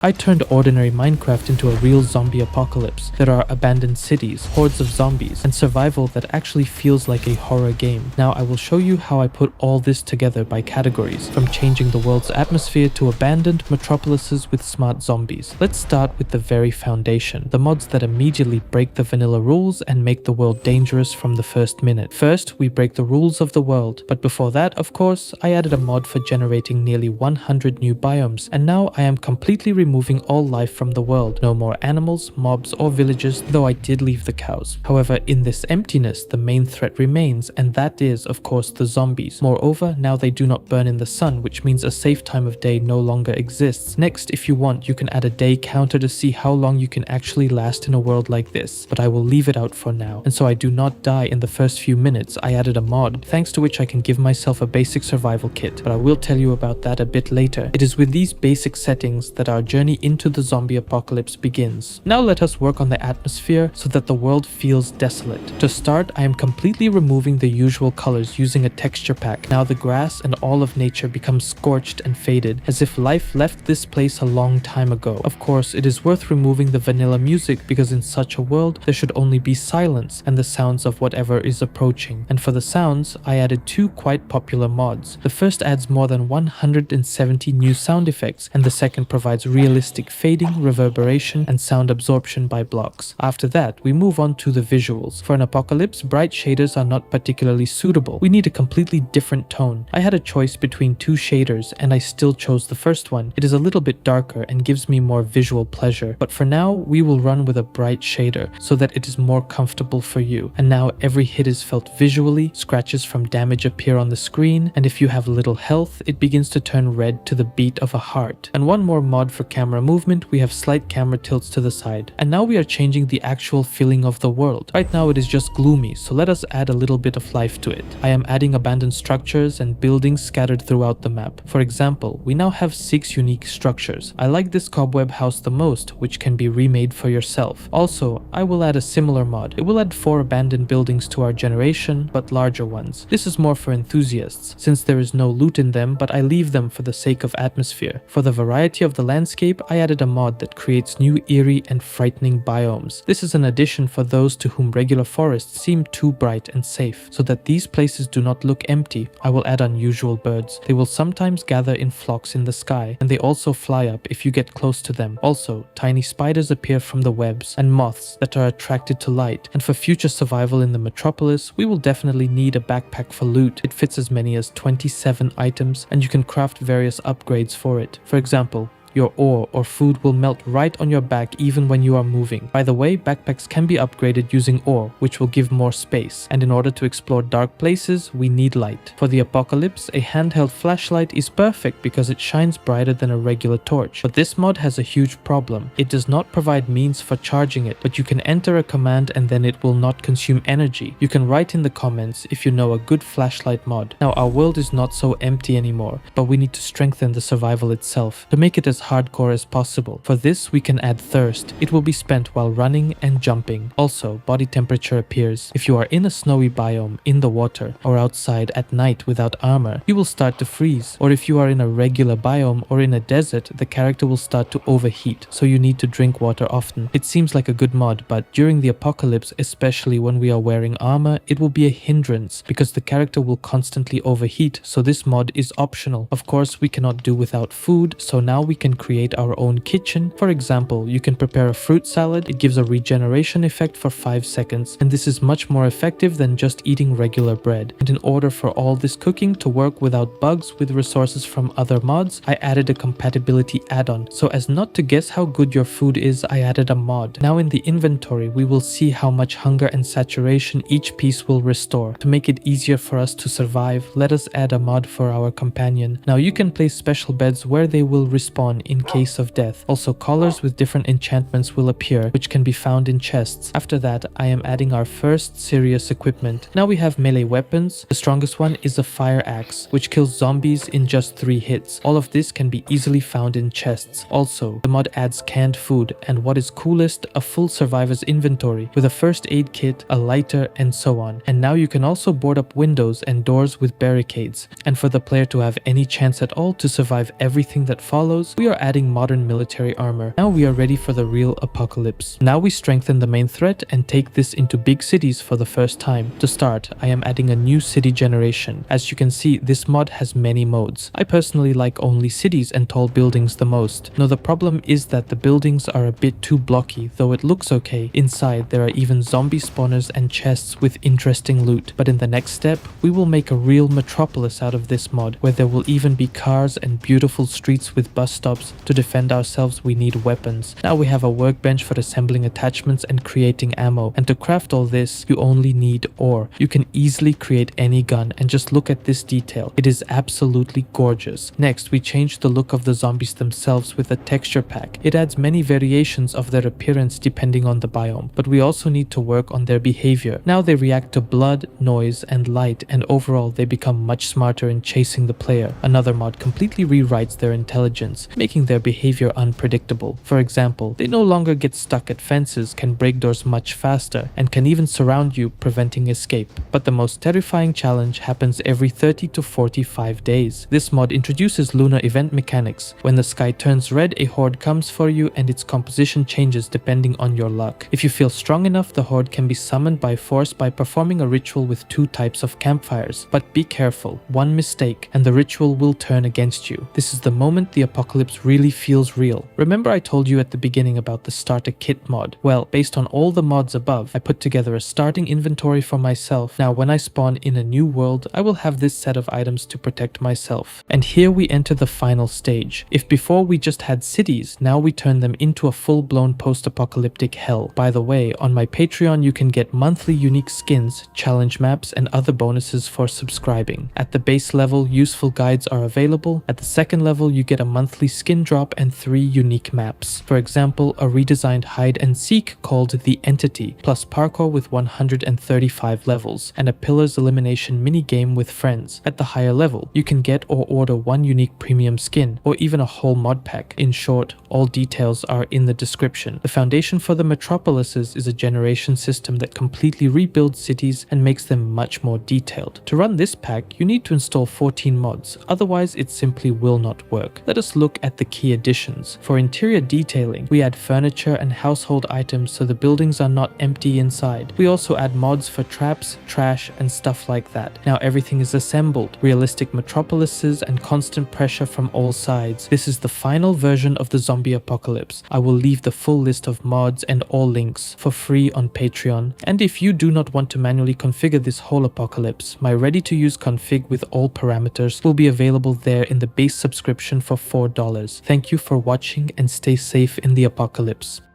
I turned ordinary Minecraft into a real zombie apocalypse. There are abandoned cities, hordes of zombies, and survival that actually feels like a horror game. Now I will show you how I put all this together by categories, from changing the world's atmosphere to abandoned metropolises with smart zombies. Let's start with the very foundation, the mods that immediately break the vanilla rules and make the world dangerous from the first minute. First, we break the rules of the world, but before that, of course, I added a mod for generating nearly 100 new biomes, and now I am completely removing all life from the world. No more animals, mobs, or villagers, though I did leave the cows. However, in this emptiness, the main threat remains, and that is, of course, the zombies. Moreover, now they do not burn in the sun, which means a safe time of day no longer exists. Next, if you want, you can add a day counter to see how long you can actually last in a world like this, but I will leave it out for now. And so I do not die in the first few minutes, I added a mod, thanks to which I can give myself a basic survival kit, but I will tell you about that a bit later. It is with these basic settings that our journey into the zombie apocalypse begins. Now let us work on the atmosphere so that the world feels desolate. To start, I am completely removing the usual colors using a texture pack. Now the grass and all of nature becomes scorched and faded, as if life left this place a long time ago. Of course, it is worth removing the vanilla music because in such a world, there should only be silence and the sounds of whatever is approaching. And for the sounds, I added two quite popular mods. The first adds more than 170 new sound effects, and the second provides realistic fading, reverberation, and sound absorption by blocks. After that, we move on to the visuals. For an apocalypse, bright shaders are not particularly suitable. We need a completely different tone. I had a choice between two shaders, and I still chose the first one. It is a little bit darker and gives me more visual pleasure, but for now, we will run with a bright shader so that it is more comfortable for you. And now every hit is felt visually, scratches from damage appear on the screen, and if you have little health, it begins to turn red to the beat of a heart. And one more mod for camera movement, we have slight camera tilts to the side. And now we are changing the actual feeling of the world. Right now it is just gloomy, so let us add a little bit of life to it. I am adding abandoned structures and buildings scattered throughout the map. For example, we now have 6 unique structures. I like this cobweb house the most, which can be remade for yourself. Also, I will add a similar mod. It will add 4 abandoned buildings to our generation, but larger ones. This is more for enthusiasts, since there is no loot in them, but I leave them for the sake of atmosphere. For the variety of the landscape, I added a mod that creates new eerie and frightening biomes. This is an addition for those to whom regular forests seem too bright and safe. So that these places do not look empty, I will add unusual birds. They will sometimes gather in flocks in the sky, and they also fly up if you get close to them. Also, tiny spiders appear from the webs, and moths that are attracted to light. And for future survival in the metropolis, we will definitely need a backpack for loot. It fits as many as 27 items, and you can craft various upgrades for it. For example, your ore or food will melt right on your back even when you are moving. By the way, backpacks can be upgraded using ore, which will give more space. And in order to explore dark places, we need light. For the apocalypse, a handheld flashlight is perfect because it shines brighter than a regular torch. But this mod has a huge problem. It does not provide means for charging it, but you can enter a command and then it will not consume energy. You can write in the comments if you know a good flashlight mod. Now, our world is not so empty anymore, but we need to strengthen the survival itself to make it as hardcore as possible. For this, we can add thirst. It will be spent while running and jumping. Also, body temperature appears. If you are in a snowy biome, in the water, or outside at night without armor, you will start to freeze. Or if you are in a regular biome or in a desert, the character will start to overheat, so you need to drink water often. It seems like a good mod, but during the apocalypse, especially when we are wearing armor, it will be a hindrance because the character will constantly overheat, so this mod is optional. Of course, we cannot do without food, so now we can create our own kitchen. For example, you can prepare a fruit salad. It gives a regeneration effect for 5 seconds, and this is much more effective than just eating regular bread. And in order for all this cooking to work without bugs with resources from other mods, I added a compatibility add-on. So as not to guess how good your food is, I added a mod. Now in the inventory, we will see how much hunger and saturation each piece will restore. To make it easier for us to survive, let us add a mod for our companion. Now you can place special beds where they will respawn in case of death. Also, collars with different enchantments will appear, which can be found in chests. After that, I am adding our first serious equipment. Now we have melee weapons. The strongest one is a fire axe, which kills zombies in just 3 hits. All of this can be easily found in chests. Also, the mod adds canned food, and what is coolest, a full survivor's inventory with a first aid kit, a lighter, and so on. And now you can also board up windows and doors with barricades. And for the player to have any chance at all to survive everything that follows, we are adding modern military armor. Now we are ready for the real apocalypse. Now we strengthen the main threat and take this into big cities for the first time. To start, I am adding a new city generation. As you can see, this mod has many modes. I personally like only cities and tall buildings the most. Now the problem is that the buildings are a bit too blocky, though it looks okay. Inside there are even zombie spawners and chests with interesting loot. But in the next step, we will make a real metropolis out of this mod, where there will even be cars and beautiful streets with bus stops. To defend ourselves, we need weapons. Now we have a workbench for assembling attachments and creating ammo. And to craft all this, you only need ore. You can easily create any gun, and just look at this detail. It is absolutely gorgeous. Next, we change the look of the zombies themselves with a texture pack. It adds many variations of their appearance depending on the biome, but we also need to work on their behavior. Now they react to blood, noise, and light, and overall they become much smarter in chasing the player. Another mod completely rewrites their intelligence, making their behavior unpredictable. For example, they no longer get stuck at fences, can break doors much faster, and can even surround you, preventing escape. But the most terrifying challenge happens every 30 to 45 days. This mod introduces lunar event mechanics. When the sky turns red, a horde comes for you and its composition changes depending on your luck. If you feel strong enough, the horde can be summoned by force by performing a ritual with 2 types of campfires. But be careful, one mistake and the ritual will turn against you. This is the moment the apocalypse really feels real. Remember I told you at the beginning about the starter kit mod? Well, based on all the mods above, I put together a starting inventory for myself. Now when I spawn in a new world, I will have this set of items to protect myself. And here we enter the final stage. If before we just had cities, now we turn them into a full-blown post-apocalyptic hell. By the way, on my Patreon you can get monthly unique skins, challenge maps, and other bonuses for subscribing. At the base level, useful guides are available. At the second level, you get a monthly skin drop and 3 unique maps. For example, a redesigned hide and seek called The Entity, plus parkour with 135 levels, and a pillars elimination minigame with friends. At the higher level, you can get or order 1 unique premium skin, or even a whole mod pack. In short, all details are in the description. The foundation for the metropolises is a generation system that completely rebuilds cities and makes them much more detailed. To run this pack, you need to install 14 mods, otherwise it simply will not work. Let us look at the key additions. For interior detailing, we add furniture and household items so the buildings are not empty inside. We also add mods for traps, trash, and stuff like that. Now everything is assembled, realistic metropolises and constant pressure from all sides. This is the final version of the zombie apocalypse. I will leave the full list of mods and all links for free on Patreon. And if you do not want to manually configure this whole apocalypse, my ready-to-use config with all parameters will be available there in the base subscription for $4. Thank you for watching and stay safe in the apocalypse.